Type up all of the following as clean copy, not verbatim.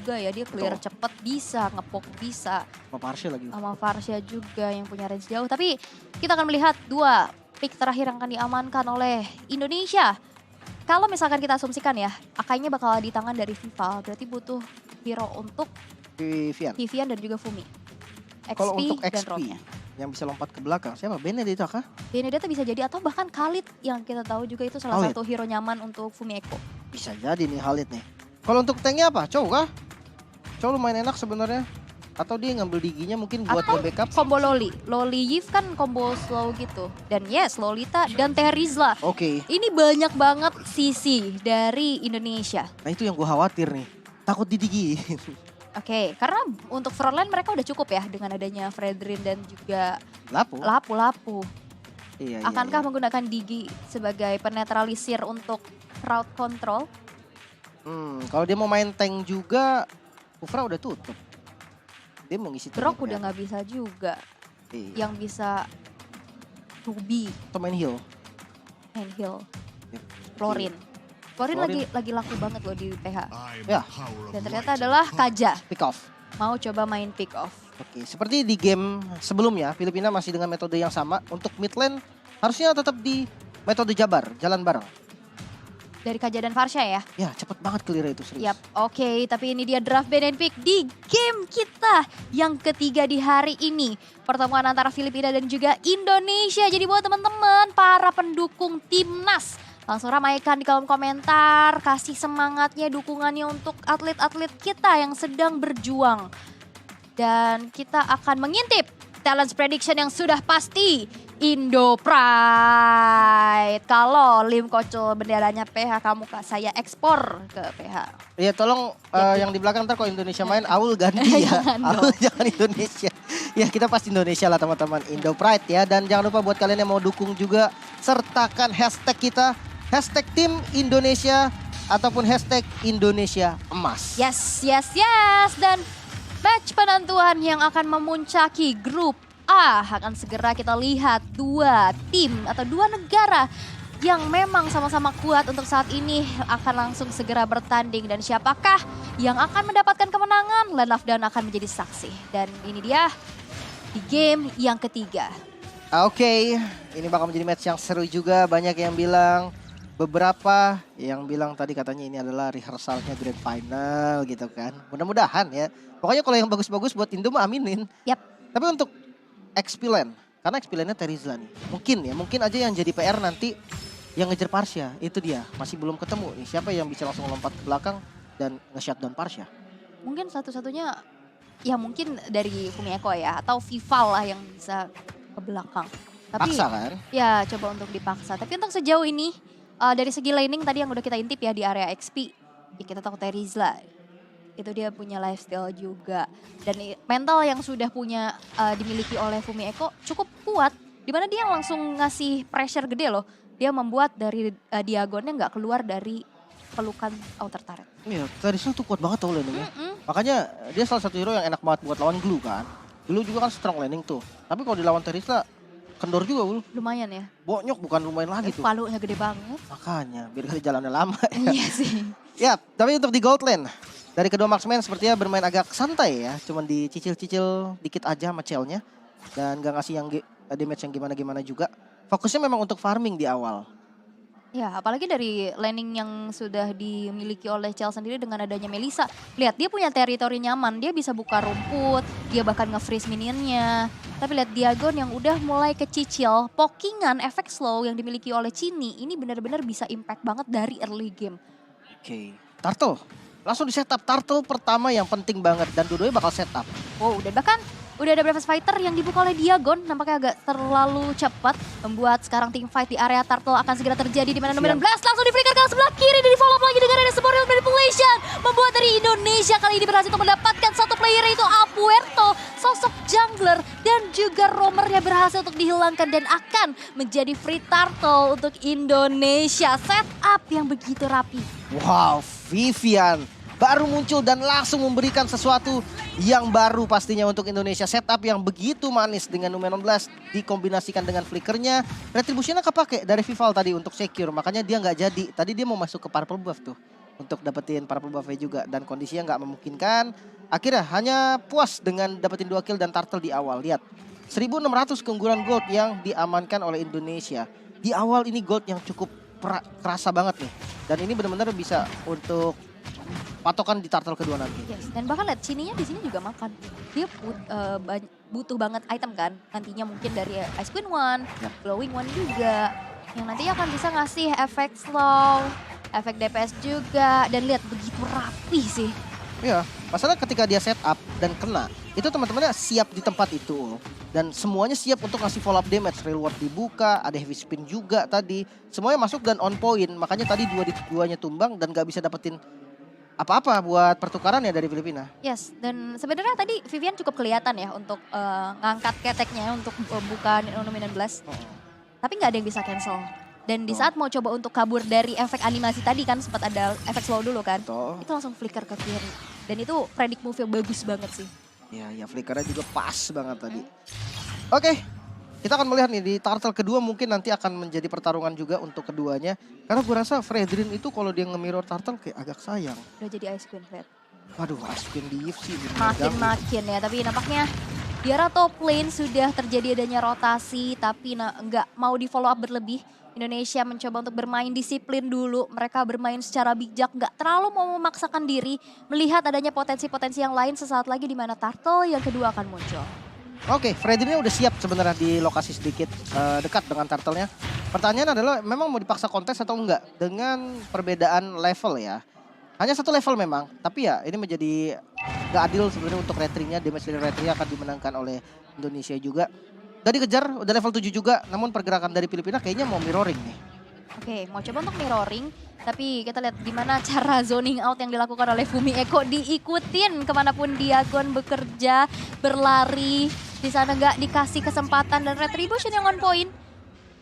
juga ya. Dia clear Betul. cepet bisa, ngepoke bisa. Sama Parsha lagi. Sama Varsha juga yang punya range jauh. Tapi kita akan melihat 2 pick terakhir yang akan diamankan oleh Indonesia. Kalau misalkan kita asumsikan ya, Akainya bakal di tangan dari Vival. Berarti butuh hero untuk Vivian. Vivian dan juga Fumi. Kalau untuk dan XP Romnya. yang bisa lompat ke belakang, siapa? Benedetta kah? Benedetta bisa jadi atau bahkan Khalid yang kita tahu juga itu salah Khalid. satu hero nyaman untuk Fumi Eko. Bisa jadi nih Khalid nih. Kalau untuk tanknya apa? Chow kah? Chow lumayan enak sebenarnya. Atau dia ngambil diginya mungkin buat Atau nge-backup. combo Loli. Loli Yves kan combo slow gitu. Dan yes, Lolita dan Terizla. Oke. Ini banyak banget sisi dari Indonesia. Nah itu yang gue khawatir nih. Takut didigi. Oke, karena untuk frontline mereka udah cukup ya dengan adanya Fredrin dan juga Lapu. Lapu-Lapu. Iya, Akankah iya. menggunakan Digi sebagai penetralisir untuk crowd control? Kalau dia mau main tank juga, Kufra udah tutup. Dia mau ngisi Grok tank udah ya. nggak bisa juga. Iya. Yang bisa Ruby, Atau main heal. Handhill, Yep. Florin. Florin Florin. lagi laku banget loh di PH. Ya. Dan ternyata adalah Kaja. Pick off. Mau coba main pick off. Oke, seperti di game sebelumnya, Filipina masih dengan metode yang sama. Untuk mid lane harusnya tetap di metode Jabar, jalan bareng. Dari Kaja dan Varsha ya. Ya, cepet banget clear itu serius. Yap, oke. Tapi ini dia draft ban and pick di game kita yang ketiga di hari ini. Pertemuan antara Filipina dan juga Indonesia. Jadi buat teman-teman, para pendukung timnas, langsung ramaikan di kolom komentar. Kasih semangatnya, dukungannya untuk atlet-atlet kita yang sedang berjuang. Dan kita akan mengintip talent prediction yang sudah pasti. Indo Pride. Kalau Lim Kocul benderanya PH, kamu saya ekspor ke PH. Iya, tolong yang di belakang ntar kalau Indonesia main, Aul ganti ya. Jangan Aul jangan Indonesia. Ya kita pasti Indonesia lah teman-teman, Indo Pride ya. Dan jangan lupa buat kalian yang mau dukung juga, sertakan hashtag kita, hashtag tim Indonesia ataupun hashtag Indonesia Emas. Yes. Dan match penentuan yang akan memuncaki grup A akan segera kita lihat 2 tim atau 2 negara yang memang sama-sama kuat untuk saat ini akan langsung segera bertanding. Dan siapakah yang akan mendapatkan kemenangan? Land Love Down akan menjadi saksi. Dan ini dia di game yang ketiga. Oke, ini bakal menjadi match yang seru juga. Banyak yang bilang, beberapa yang bilang tadi katanya ini adalah rehearsalnya Grand Final gitu kan. Mudah-mudahan ya. Pokoknya kalau yang bagus-bagus buat Indo mah aminin. Yap. Tapi untuk XP Lane, karena XP Lane-nya Terizla nih. Mungkin aja yang jadi PR nanti yang ngejar Parsha. Itu dia, masih belum ketemu nih. Siapa yang bisa langsung lompat ke belakang dan nge-shutdown Parsha. Mungkin satu-satunya ya mungkin dari Fumi Eko ya, atau Vival lah yang bisa ke belakang. Tapi Paksa kan? ya coba untuk dipaksa. Tapi untuk sejauh ini dari segi laning tadi yang udah kita intip ya di area XP, ya kita tahu Terizla. Itu dia punya lifestyle juga. Dan mental yang sudah punya dimiliki oleh Fumi Eko cukup kuat. Dimana dia langsung ngasih pressure gede loh. Dia membuat dari Diagonnya nggak keluar dari pelukan outer turret. Iya, Terizla tuh kuat banget tau laningnya. Makanya dia salah satu hero yang enak banget buat lawan Glue kan. Glue juga kan strong laning tuh. Tapi kalau dilawan Terizla, kendor juga Ul. Lumayan ya. Bonyok bukan lumayan lagi tuh. Palunya gede banget. Makanya, biar kali jalannya lama ya. Iya sih. Ya, tapi untuk di Gold Lane, dari kedua marksman sepertinya bermain agak santai ya. Cuman dicicil-cicil dikit aja sama Cell-nya. Dan gak ngasih yang damage yang gimana-gimana juga. Fokusnya memang untuk farming di awal. Ya, apalagi dari laning yang sudah dimiliki oleh Chell sendiri dengan adanya Melissa. Lihat, dia punya teritori nyaman. Dia bisa buka rumput, dia bahkan nge-freeze minionnya. Tapi lihat Diagon yang udah mulai kecicil. Pokingan efek slow yang dimiliki oleh Cini ini benar-benar bisa impact banget dari early game. Oke. Turtle. Langsung di setup. Turtle pertama yang penting banget. Dan dua-duanya bakal setup. Wow, dan bahkan udah ada Breakfast Fighter yang dibuka oleh Diagon. Nampaknya agak terlalu cepat. Membuat sekarang team fight di area Turtle akan segera terjadi. Di mana nomor 16 langsung di-flicker ke sebelah kiri. Dan di-follow up lagi dengan ada support manipulation. Membuat dari Indonesia kali ini berhasil untuk mendapatkan satu player yaitu Apuerto. Sosok jungler dan juga roamernya berhasil untuk dihilangkan. Dan akan menjadi free Turtle untuk Indonesia. Setup yang begitu rapi. Wow, Vivian baru muncul dan langsung memberikan sesuatu yang baru pastinya untuk Indonesia. Setup yang begitu manis dengan nomor 16 dikombinasikan dengan flickernya. Retributionnya kepake dari Vival tadi untuk secure, makanya dia nggak jadi. Tadi dia mau masuk ke purple buff tuh. untuk dapetin para buffnya juga. Dan kondisinya nggak memungkinkan. Akhirnya hanya puas dengan dapetin 2 kill dan turtle di awal. Lihat, 1.600 keunggulan gold yang diamankan oleh Indonesia. Di awal ini gold yang cukup kerasa banget nih. Dan ini benar-benar bisa untuk patokan di turtle kedua nanti. Yes, dan bahkan lihat sininya di sini juga makan. Dia butuh banget item kan. Nantinya mungkin dari Ice Queen One, Ya. Glowing One juga. Yang nantinya akan bisa ngasih efek slow, efek DPS juga. Dan lihat begitu rapi sih. Iya, masalah ketika dia setup dan kena, itu teman-temannya siap di tempat itu. Dan semuanya siap untuk ngasih follow up damage. Reward dibuka, ada heavy spin juga tadi. Semuanya masuk dan on point. Makanya tadi duanya tumbang dan gak bisa dapetin apa-apa buat pertukaran ya dari Filipina. Yes, dan sebenarnya tadi Vivian cukup kelihatan ya untuk ngangkat keteknya untuk buka Nino 19. Tapi nggak ada yang bisa cancel. Dan di saat mau coba untuk kabur dari efek animasi tadi kan sempat ada efek slow dulu kan. Betul. Itu langsung flicker ke kiri. Dan itu predict move yang bagus banget sih. Ya flickernya juga pas banget tadi. Oke, kita akan melihat nih di turtle kedua mungkin nanti akan menjadi pertarungan juga untuk keduanya. Karena gue rasa Fredrin itu kalau dia nge-mirror turtle kayak agak sayang. Udah jadi Ice Queen Fred. Waduh, Ice Queen di Eve sih. Makin ya, tapi nampaknya di arah top lane sudah terjadi adanya rotasi, tapi nggak mau di follow up berlebih. Indonesia mencoba untuk bermain disiplin dulu, mereka bermain secara bijak, nggak terlalu mau memaksakan diri, melihat adanya potensi-potensi yang lain sesaat lagi di mana turtle yang kedua akan muncul. Oke, Fredrinnya udah siap sebenarnya di lokasi sedikit dekat dengan turtle-nya. Pertanyaan adalah memang mau dipaksa kontes atau enggak dengan perbedaan level ya. Hanya satu level memang, tapi ya ini menjadi gak adil sebenarnya untuk retry-nya. Damage dari retry akan dimenangkan oleh Indonesia juga. Udah dikejar, udah level 7 juga, namun pergerakan dari Filipina kayaknya mau mirroring nih. Oke, mau coba untuk mirroring, tapi kita lihat gimana cara zoning out yang dilakukan oleh Fumi Eko, diikutin kemanapun Diagon bekerja, berlari, di sana nggak dikasih kesempatan dan retribution yang on point.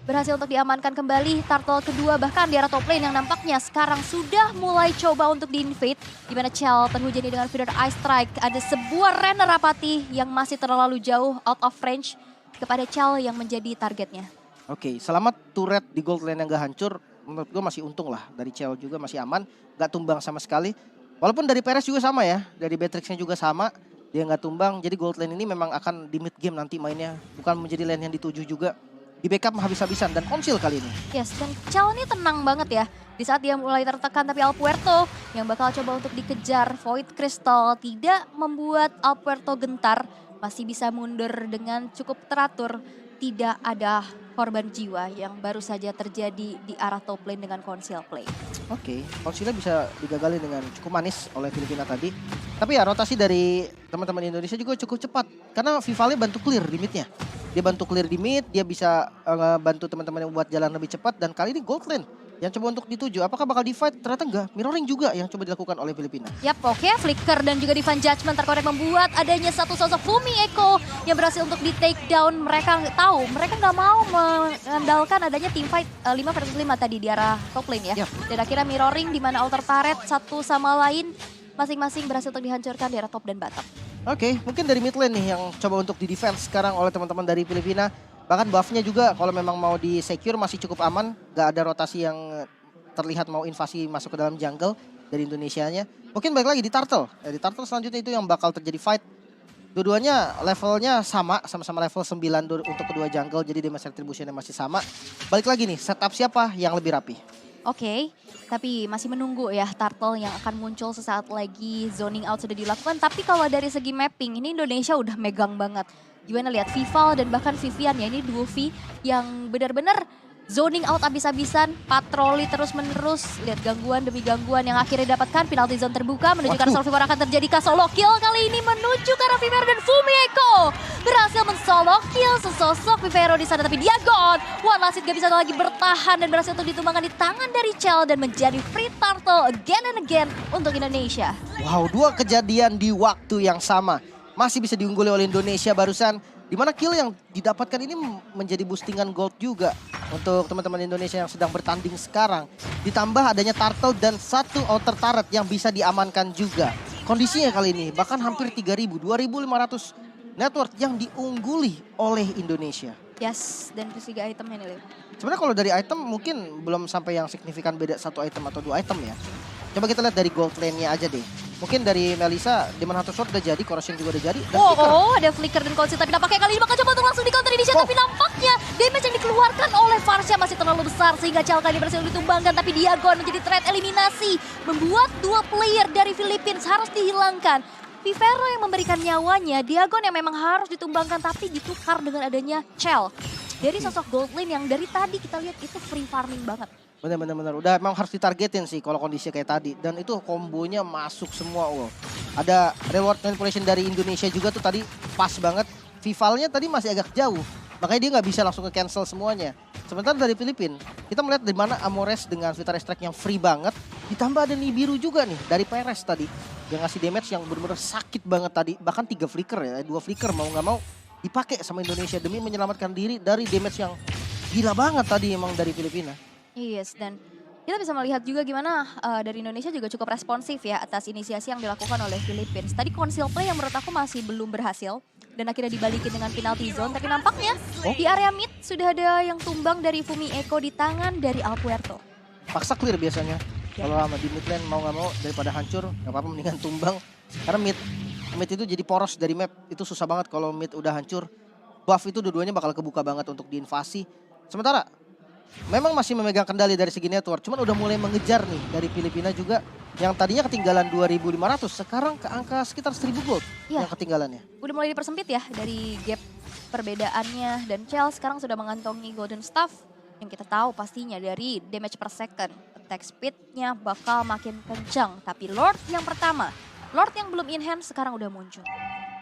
Berhasil untuk diamankan kembali turtle kedua, bahkan di arah top lane yang nampaknya sekarang sudah mulai coba untuk di-invade. Di mana Chell terhujani dengan Feeder Ice Strike, ada sebuah Renner Apathy yang masih terlalu jauh out of range kepada Chell yang menjadi targetnya. Oke, selamat turret di gold lane yang gak hancur. Menurut gue masih untung lah. Dari Chell juga masih aman, gak tumbang sama sekali. Walaupun dari Perez juga sama ya, dari Beatrixnya juga sama. Dia gak tumbang, jadi gold lane ini memang akan di mid game nanti mainnya. Bukan menjadi lane yang dituju juga. Di backup habis-habisan dan konsil kali ini. Yes, dan Chell ini tenang banget ya. Di saat dia mulai tertekan, tapi Alpuerto yang bakal coba untuk dikejar. Void Crystal tidak membuat Alpuerto gentar. Masih bisa mundur dengan cukup teratur. Tidak ada korban jiwa yang baru saja terjadi di arah top lane dengan conceal play. Oke, konsilnya bisa digagalin dengan cukup manis oleh Filipina tadi. Tapi ya rotasi dari teman-teman Indonesia juga cukup cepat. Karena Vivale bantu clear di mid-nya. Dia bantu clear di mid, dia bisa bantu teman-teman yang buat jalan lebih cepat. Dan kali ini gold lane yang coba untuk dituju. Apakah bakal di-fight? Ternyata enggak. Mirroring juga yang coba dilakukan oleh Filipina. Yap, oke. Flicker dan juga Divine Judgment terkorek membuat adanya satu sosok Fumi Eko yang berhasil untuk di-take down. Mereka tahu, mereka nggak mau mengandalkan adanya team fight 5 versus 5 tadi di arah top lane ya. Yap. Dan akhirnya mirroring di mana altar turret satu sama lain masing-masing berhasil untuk dihancurkan di arah top dan bottom. Oke, mungkin dari mid lane nih yang coba untuk di-defense sekarang oleh teman-teman dari Filipina. Bahkan buffnya juga kalau memang mau di-secure masih cukup aman. Gak ada rotasi yang terlihat mau invasi masuk ke dalam jungle dari Indonesianya. Mungkin balik lagi di turtle. Di turtle selanjutnya itu yang bakal terjadi fight. Dua-duanya levelnya sama-sama level 9 untuk kedua jungle. Jadi damage retributionnya masih sama. Balik lagi nih, setup siapa yang lebih rapi? Oke, tapi masih menunggu ya turtle yang akan muncul sesaat lagi. Zoning out sudah dilakukan, tapi kalau dari segi mapping ini Indonesia udah megang banget. Gimana lihat Vival dan bahkan Vivian ya, ini duo V yang benar-benar zoning out abis-abisan, patroli terus-menerus. Lihat gangguan demi gangguan yang akhirnya didapatkan. Penalti zone terbuka menuju ke arah solo Vivaro, akan terjadi solo kill kali ini menuju ke arah Vivaro dan Fumi Eko berhasil men-solo kill sesosok Vivaro di sana, tapi dia gone. One Lasit gak bisa lagi bertahan dan berhasil untuk ditumbangkan di tangan dari Chell dan menjadi free turtle again and again untuk Indonesia. Wow, dua kejadian di waktu yang sama. Masih bisa diungguli oleh Indonesia barusan. Dimana kill yang didapatkan ini menjadi boostingan gold juga untuk teman-teman Indonesia yang sedang bertanding sekarang. Ditambah adanya turtle dan satu outer turret yang bisa diamankan juga. Kondisinya kali ini bahkan hampir 3.000, 2.500 network yang diungguli oleh Indonesia. Yes, dan plus 3 itemnya nih. Sebenarnya kalau dari item mungkin belum sampai yang signifikan beda satu item atau dua item ya. Coba kita lihat dari gold lane-nya aja deh. Mungkin dari Melissa, Demon Hunter Sword udah jadi, Corrosion juga udah jadi. Dan Ada Flicker dan Cold tapi nampaknya kali ini bakal coba untuk langsung di counter Indonesia. Tapi nampaknya damage yang dikeluarkan oleh Farsha masih terlalu besar sehingga Chalka ini berhasil ditumbangkan. Tapi Diagon menjadi threat eliminasi, membuat 2 player dari Philippines harus dihilangkan. Vivero yang memberikan nyawanya, Diagon yang memang harus ditumbangkan tapi ditukar dengan adanya Chell. Dari sosok gold lane yang dari tadi kita lihat itu free farming banget. Bener. Udah emang harus ditargetin sih kalau kondisi kayak tadi. Dan itu kombonya masuk semua. Wow. Ada reward manipulation dari Indonesia juga tuh tadi pas banget. Vivalnya tadi masih agak jauh. Makanya dia nggak bisa langsung ke-cancel semuanya. Sementara dari Filipina, kita melihat di mana Amores dengan Vitara Strike yang free banget. Ditambah ada Nibiru juga nih dari Perez tadi. Yang ngasih damage yang benar-benar sakit banget tadi. Bahkan 3 flicker ya, 2 flicker mau nggak mau dipakai sama Indonesia demi menyelamatkan diri dari damage yang gila banget tadi emang dari Filipina. Yes, dan kita bisa melihat juga gimana dari Indonesia juga cukup responsif ya atas inisiasi yang dilakukan oleh Philippines. Tadi conceal play yang menurut aku masih belum berhasil dan akhirnya dibalikin dengan penalty zone. Tapi nampaknya di area mid sudah ada yang tumbang dari Fumi Eko di tangan dari Alpuerto. Paksa clear biasanya. Kalau lama di mid lane mau nggak mau daripada hancur, nggak apa-apa mendingan tumbang. Karena mid itu jadi poros dari map, itu susah banget kalau mid udah hancur. Buff itu dua-duanya bakal kebuka banget untuk diinvasi. Sementara memang masih memegang kendali dari segi network, cuman udah mulai mengejar nih dari Filipina juga yang tadinya ketinggalan 2.500, sekarang ke angka sekitar 1.000 gold yang ketinggalannya. Udah mulai dipersempit ya dari gap perbedaannya dan Chell sekarang sudah mengantongi Golden Staff yang kita tahu pastinya dari damage per second. Attack speednya bakal makin kencang, tapi Lord yang pertama, Lord yang belum in hand sekarang udah muncul.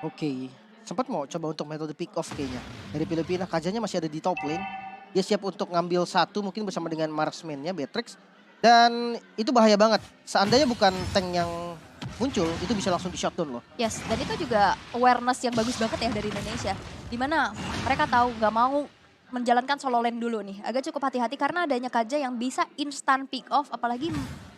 Oke, sempat mau coba untuk metode pick off kayaknya. Dari Filipina, Kajanya masih ada di top lane. Dia siap untuk ngambil satu mungkin bersama dengan marksman-nya Beatrix. Dan itu bahaya banget. Seandainya bukan tank yang muncul, itu bisa langsung di shutdown loh. Yes, dan itu juga awareness yang bagus banget ya dari Indonesia. Dimana mereka tahu gak mau menjalankan solo lane dulu nih. Agak cukup hati-hati karena adanya Kaja yang bisa instant pick off. Apalagi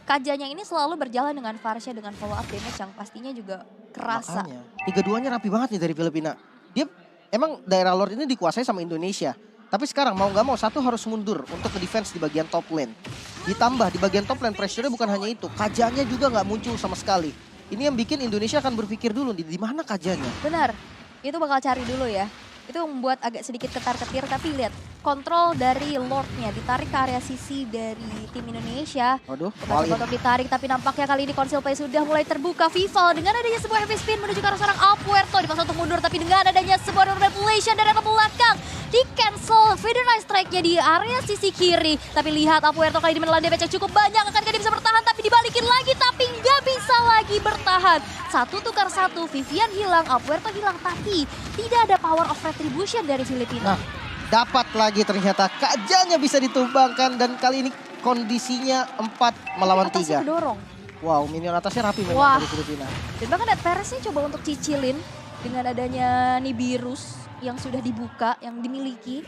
Kajanya ini selalu berjalan dengan Farsha dengan follow up damage yang pastinya juga kerasa. Makanya, 3-2-nya rapi banget nih dari Filipina. Dia emang daerah Lord ini dikuasai sama Indonesia. Tapi sekarang mau nggak mau satu harus mundur untuk ke defense di bagian top lane. Ditambah di bagian top lane pressure-nya bukan hanya itu. Kajanya juga nggak muncul sama sekali. Ini yang bikin Indonesia akan berpikir dulu di mana Kajanya. Benar, itu bakal cari dulu ya. Itu membuat agak sedikit ketar-ketir tapi lihat kontrol dari Lord-nya ditarik ke area sisi dari tim Indonesia. Waduh, untuk ditarik tapi nampaknya kali ini conceal play sudah mulai terbuka. Vival dengan adanya sebuah heavy spin menuju ke arah seorang Alpuerto dipaksa untuk mundur tapi dengan adanya sebuah manipulation dari arah belakang di cancel Federal Strike-nya di area sisi kiri. Tapi lihat Alpuerto kali ini menelan damage yang cukup banyak. Akankah dia bisa bertahan tapi dibalikin lagi tapi nggak bisa lagi bertahan. 1 tukar 1, Vivian hilang, Alpuerto hilang tapi tidak ada power of retribution dari Filipina. Nah, dapat lagi ternyata Kajanya bisa ditumbangkan dan kali ini kondisinya 4 melawan 3. Kedorong. Wow, minion atasnya rapi memang dari Filipina. Dan bahkan Dead Perez coba untuk cicilin dengan adanya Nibirus yang sudah dibuka, yang dimiliki.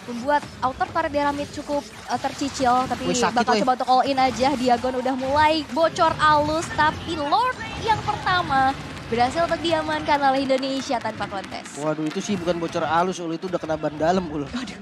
Membuat outer turret di mid cukup tercicil, tapi bakal coba untuk all in aja. Diagon udah mulai bocor alus, tapi Lord yang pertama berhasil untuk diamankan oleh Indonesia tanpa kontes. Waduh, itu sih bukan bocor alus, itu udah kena ban dalam.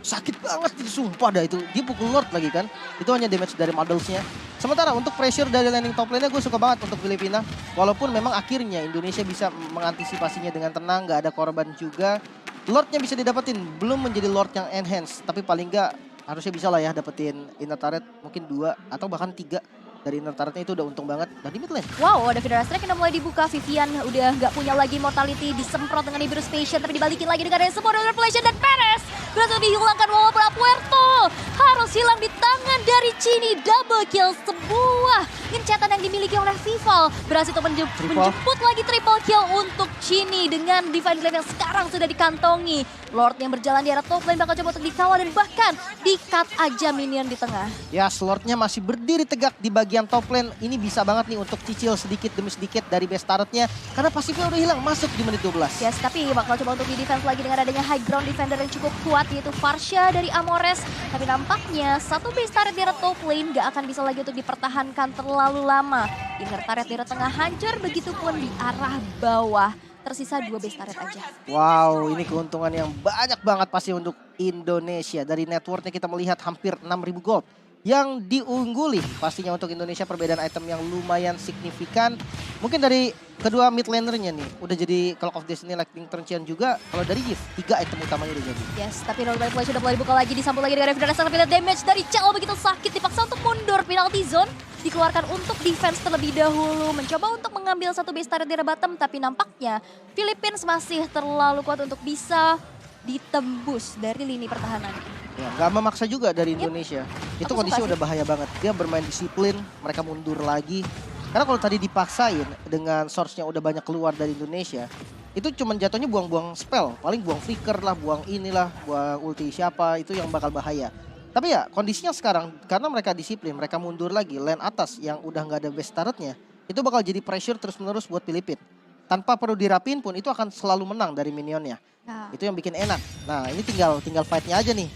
Sakit banget, sumpah dah itu. Dia pukul Lord lagi kan, itu hanya damage dari modelsnya. Sementara untuk pressure dari landing top lane-nya gue suka banget untuk Filipina. Walaupun memang akhirnya Indonesia bisa mengantisipasinya dengan tenang, gak ada korban juga. Lordnya bisa didapetin, belum menjadi Lord yang enhance. Tapi paling nggak harusnya bisa lah ya dapetin inner turret mungkin 2 atau bahkan 3 dari inner turretnya itu udah untung banget. Dan di mid lane. Wow, ada Federal Strike yang udah mulai dibuka. Vivian udah nggak punya lagi mortality, disemprot dengan Nibiru Station. Tapi dibalikin lagi dengan semua manipulation dan Perez berhasil dihilangkan walaupun Alpuerto harus hilang di tangan dari Chini. Double kill, sebuah gencatan yang dimiliki oleh Vival berhasil untuk menjemput lagi triple kill untuk Chini dengan Divine Glaive yang sekarang sudah dikantongi. Lord yang berjalan di arah top lane bakal coba untuk dikawal dan bahkan di-cut aja minion di tengah. Ya, Lordnya masih berdiri tegak di bagian top lane. Ini bisa banget nih untuk cicil sedikit demi sedikit dari base turretnya karena pasifnya udah hilang masuk di menit 12. Yes, tapi bakal coba untuk di-defense lagi dengan adanya high ground defender yang cukup kuat yaitu Farsha dari Amores. Tapi nampaknya satu base turret di arah top lane gak akan bisa lagi untuk dipertahankan terlalu lama. Inner turret di arah tengah hancur, begitupun di arah bawah. Tersisa 2 base turret aja. Wow, ini keuntungan yang banyak banget pasti untuk Indonesia. Dari networknya kita melihat hampir 6.000 gold. yang diungguli pastinya untuk Indonesia, perbedaan item yang lumayan signifikan. Mungkin dari kedua mid lanernya nih udah jadi Clock of Destiny, Lightning Tornado juga. Kalau dari Yves 3 item utamanya udah jadi. Yes, tapi roll by play sudah mulai dibuka lagi, disambut lagi dengan Revider tapi lihat damage dari Chell begitu sakit, dipaksa untuk mundur. Penalty zone dikeluarkan untuk defense terlebih dahulu, mencoba untuk mengambil satu base turret di bottom, tapi nampaknya Philippines masih terlalu kuat untuk bisa ditembus dari lini pertahanan. Ya, nggak memaksa juga dari Indonesia. Itu Aku kondisi suka sih. udah bahaya banget. Dia bermain disiplin, mereka mundur lagi. Karena kalau tadi dipaksain dengan source-nya udah banyak keluar dari Indonesia, itu cuman jatuhnya buang-buang spell. Paling buang flicker lah, buang inilah, buang ulti siapa, itu yang bakal bahaya. Tapi ya kondisinya sekarang, karena mereka disiplin, mereka mundur lagi. Lane atas yang udah nggak ada base turret-nya, itu bakal jadi pressure terus-menerus buat Filipina. Tanpa perlu dirapin pun, itu akan selalu menang dari minionnya. Nah, Itu yang bikin enak. Nah ini tinggal fight-nya aja nih.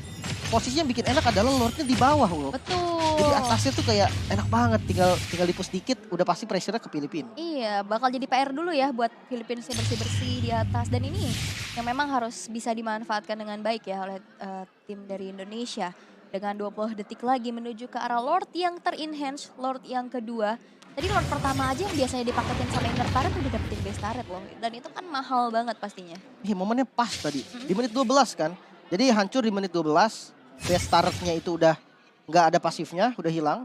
Posisinya yang bikin enak adalah Lordnya di bawah loh. betul. Jadi atasnya tuh kayak enak banget, tinggal dipus dikit udah pasti pressure-nya ke Filipina. Iya, bakal jadi PR dulu ya buat Philippines yang bersih-bersih di atas. Dan ini yang memang harus bisa dimanfaatkan dengan baik ya oleh tim dari Indonesia. Dengan 20 detik lagi menuju ke arah Lord yang ter-enhance, Lord yang kedua. Tadi Lord pertama aja yang biasanya dipaketin sama Inner Turret udah dapetin base turret loh. Dan itu kan mahal banget pastinya. Momennya pas tadi, di menit 12 kan. Jadi hancur di menit 12, base turret-nya itu udah nggak ada pasifnya, udah hilang.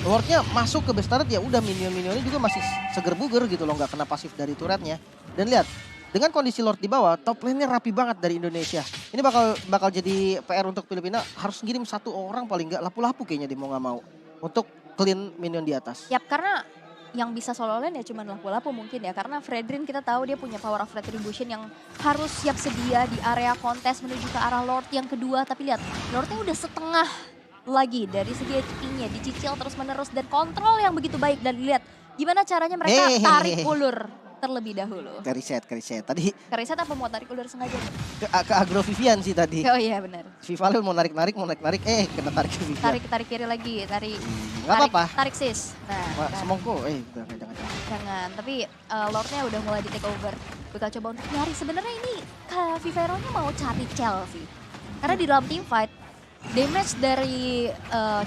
Lordnya masuk ke base turret ya udah minion-minionnya juga masih seger buger gitu loh, nggak kena pasif dari turretnya. Dan lihat, dengan kondisi Lord di bawah, top lane-nya rapi banget dari Indonesia. Ini bakal jadi PR untuk Filipina, harus ngirim satu orang paling nggak lapu-lapu kayaknya dia mau nggak mau untuk clean minion di atas. Yap, karena yang bisa solo lane ya cuman lapu-lapu mungkin ya. Karena Fredrin kita tahu dia punya power of retribution yang harus siap sedia di area kontes menuju ke arah Lord yang kedua. Tapi lihat, Lordnya udah setengah lagi dari segi HP-nya, dicicil terus-menerus dan kontrol yang begitu baik. Dan lihat gimana caranya mereka tarik ulur terlebih dahulu. Ke reset. Tadi Karisa apa mau tarik ulur sengaja? ke Agro Vivian sih tadi. Oh iya benar. Vival mau narik-narik, kena tarik ke Vivian. Tarik kiri lagi, Nggak apa-apa. Tarik sis. Nah, kan. Semongko, jangan. Jangan, tapi Lordnya udah mulai di take over. Bakal coba untuk nyari. Sebenarnya ini Vivero-nya mau cari Chell sih. Karena di dalam team fight, damage dari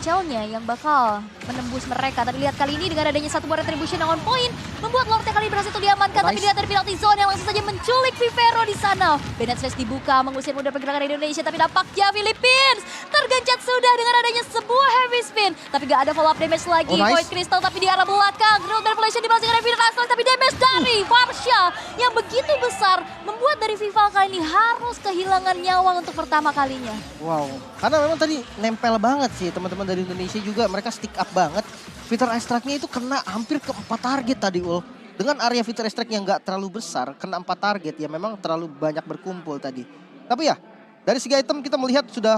Chell-nya yang bakal menembus mereka. Tapi lihat kali ini dengan adanya satu retribution yang on point, membuat Lordnya kali ini berhasil diamankan. Tapi lihat dari penalty zone yang langsung saja menculik Vivero di sana. Bennett Space dibuka, mengusir mudah pergerakan Indonesia. Tapi nampaknya Philippines tergencet sudah dengan adanya sebuah heavy spin. Tapi gak ada follow up damage lagi. Void Crystal tapi di arah belakang. Grilled Revelation dibalas dengan Reveal Castle. Tapi damage dari Varsha yang begitu besar membuat dari Vival kali ini harus kehilangan nyawa untuk pertama kalinya. Wow, karena memang tadi nempel banget sih teman-teman dari Indonesia juga, mereka stick up banget. Fighter Strike-nya itu kena hampir ke 4 target tadi Ul. Dengan area Fighter Strike yang gak terlalu besar, kena 4 target ya memang terlalu banyak berkumpul tadi. Tapi ya, dari segi item kita melihat sudah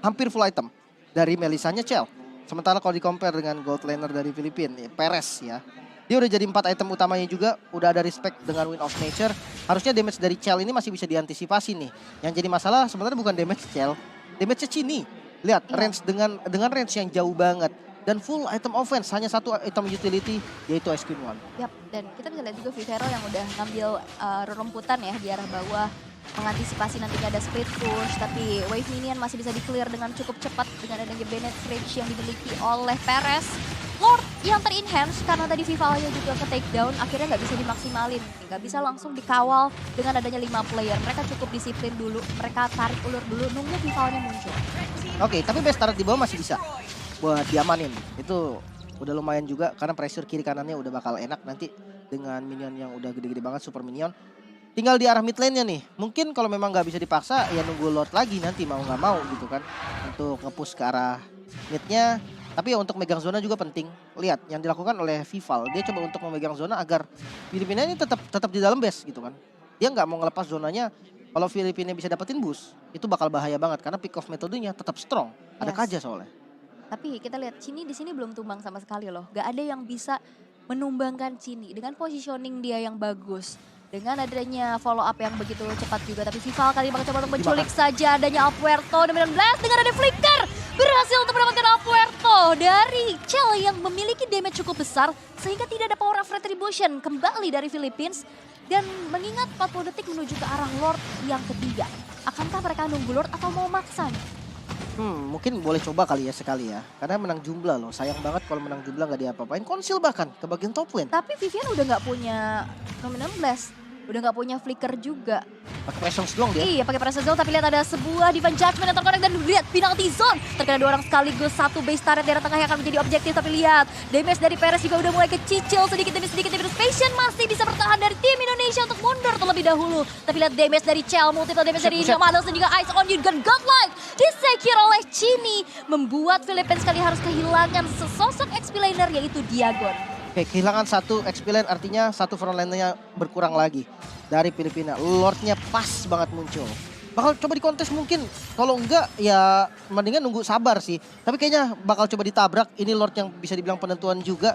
hampir full item. Dari Melisanya Chell. Sementara kalau di-compare dengan gold laner dari Filipina, ya, Perez ya. Dia udah jadi 4 item utamanya juga, udah ada respect dengan Wind of Nature. Harusnya damage dari Chell ini masih bisa diantisipasi nih. Yang jadi masalah sebenarnya bukan damage Chell, damage-nya Chini. Lihat, range dengan range yang jauh banget. Dan full item offense, hanya satu item utility, yaitu Ice Queen One. Yap, dan kita bisa lihat juga Vivero yang udah ngambil rerumputan ya di arah bawah. Mengantisipasi nanti gak ada split push, tapi wave minion masih bisa di-clear dengan cukup cepat dengan adanya Bennett Fridge yang dimiliki oleh Perez. Lord yang ter-enhance karena tadi Vivalnya juga ke takedown, akhirnya nggak bisa dimaksimalin. Nggak bisa langsung dikawal dengan adanya 5 player. Mereka cukup disiplin dulu, mereka tarik ulur dulu, nunggu Vivalnya muncul. Oke, tapi base turret di bawah masih bisa buat diamanin. Itu udah lumayan juga karena pressure kiri kanannya udah bakal enak nanti dengan minion yang udah gede-gede banget, super minion. Tinggal di arah mid lane-nya nih. Mungkin kalau memang nggak bisa dipaksa ya nunggu Lord lagi nanti mau nggak mau gitu kan. Untuk nge-push ke arah mid-nya. Tapi ya untuk megang zona juga penting. Lihat yang dilakukan oleh Vival. Dia coba untuk memegang zona agar Filipina ini tetap di dalam base gitu kan. Dia nggak mau ngelepas zonanya. Kalau Filipina bisa dapetin boost, itu bakal bahaya banget. Karena pick off metodenya tetap strong. Ada Kaja soalnya. Tapi kita lihat Cini di sini belum tumbang sama sekali loh. Gak ada yang bisa menumbangkan Cini dengan positioning dia yang bagus. Dengan adanya follow up yang begitu cepat juga. Tapi Vival kali ini bakal coba untuk menculik saja adanya Apuerto. Dan dengan ada flicker berhasil untuk mendapatkan Apuerto dari Chell yang memiliki damage cukup besar. Sehingga tidak ada power of retribution kembali dari Philippines. Dan mengingat 40 detik menuju ke arah Lord yang ketiga. Akankah mereka nunggu Lord atau mau maksa nih? Mungkin boleh coba kali ya sekali ya. Karena menang jumlah loh. Sayang banget kalau menang jumlah nggak diapa-apain. Konsil bahkan ke bagian top lane. Tapi Vivian udah nggak punya Nominal Blast, udah nggak punya flicker juga. Pakai presence doang dia. Iya, pakai pressure zone, tapi lihat ada sebuah Divine Judgment yang terkonek dan lihat penalty zone. Terkena 2 orang sekaligus, satu base turret daerah tengah yang akan menjadi objektif. Tapi lihat, damage dari Perez juga udah mulai kecicil sedikit demi sedikit. Tapi Passion masih bisa bertahan dari tim Indonesia untuk mundur terlebih dahulu. Tapi lihat damage dari Chell, multiple damage dari Nomados dan juga Ice on You dan Godlike disecure oleh Chini. Membuat Philippines kali harus kehilangan sesosok XP laner yaitu Diagon. Oke, kehilangan satu XP lane artinya satu front line-nya berkurang lagi dari Filipina. Lordnya pas banget muncul. Bakal coba dikontes mungkin. Kalau enggak ya mendingan nunggu sabar sih. Tapi kayaknya bakal coba ditabrak. Ini Lord yang bisa dibilang penentuan juga.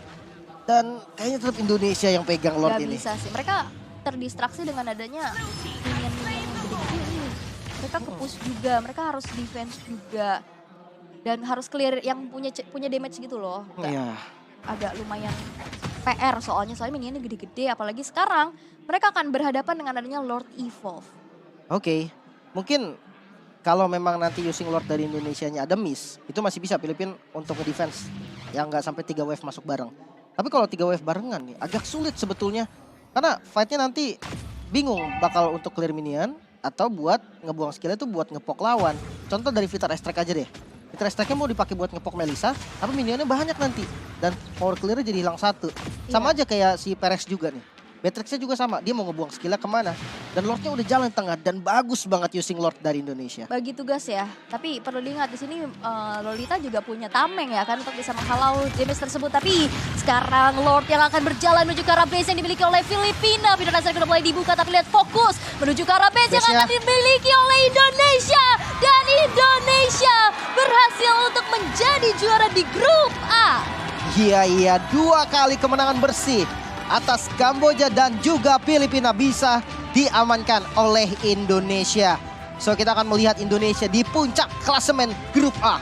Dan kayaknya tetap Indonesia yang pegang Lord Gak ini. bisa sih, mereka terdistraksi dengan adanya minion-minion yang gede-gede ini. Mereka ke-push juga, mereka harus defense juga. Dan harus clear yang punya damage gitu loh. Iya. Agak lumayan PR soalnya minionnya gede-gede. Apalagi sekarang mereka akan berhadapan dengan adanya Lord Evolve. Oke, mungkin kalau memang nanti using Lord dari Indonesianya ada miss, itu masih bisa Filipina untuk nge-defense. Yang nggak sampai 3 wave masuk bareng. Tapi kalau 3 wave barengan nih agak sulit sebetulnya. Karena fightnya nanti bingung bakal untuk clear minion atau buat ngebuang skillnya itu buat ngepok lawan. Contoh dari Vitar Strike aja deh. Vitar Strike-nya mau dipakai buat ngepok Melissa, tapi minionnya banyak nanti. Dan power clear-nya jadi hilang satu. Sama aja kayak si Perez juga nih. Beatrix-nya juga sama, dia mau ngebuang skillnya kemana. Dan Lord-nya udah jalan tengah dan bagus banget using Lord dari Indonesia. Bagi tugas ya, tapi perlu diingat di sini Lolita juga punya tameng ya kan untuk bisa menghalau damage tersebut. Tapi sekarang Lord yang akan berjalan menuju ke arah base yang dimiliki oleh Filipina. Video dasar sudah mulai dibuka tapi lihat fokus menuju ke arah base yang akan dimiliki oleh Indonesia. Dan Indonesia berhasil untuk menjadi juara di grup A. Iya, 2 kali kemenangan bersih atas Kamboja dan juga Filipina bisa diamankan oleh Indonesia. So kita akan melihat Indonesia di puncak klasemen grup A.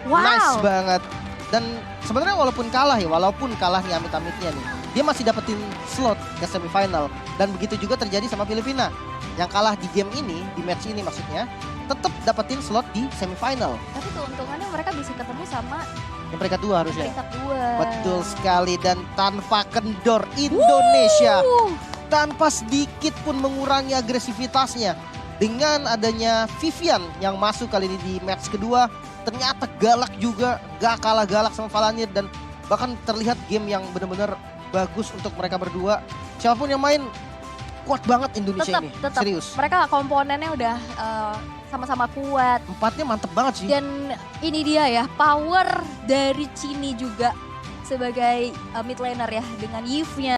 Wow. Nice banget. Dan sebenarnya walaupun kalah nih amit-amitnya nih, dia masih dapetin slot ke semifinal. Dan begitu juga terjadi sama Filipina. Yang kalah di game ini, di match ini maksudnya, tetap dapetin slot di semifinal. Tapi keuntungannya mereka bisa ketemu sama Yang peringkat 2 harusnya. peringkat 2. Betul sekali, dan tanpa kendor Indonesia tanpa sedikit pun mengurangi agresivitasnya. Dengan adanya Vivian yang masuk kali ini di match kedua, ternyata galak juga, gak kalah galak sama Valanir. Dan bahkan terlihat game yang benar-benar bagus untuk mereka berdua. Siapapun yang main, kuat banget Indonesia ini, tetap. serius. Mereka komponennya udah sama-sama kuat. 4-nya mantep banget sih. Dan ini dia ya, power dari Chini juga sebagai mid laner ya dengan Yves-nya.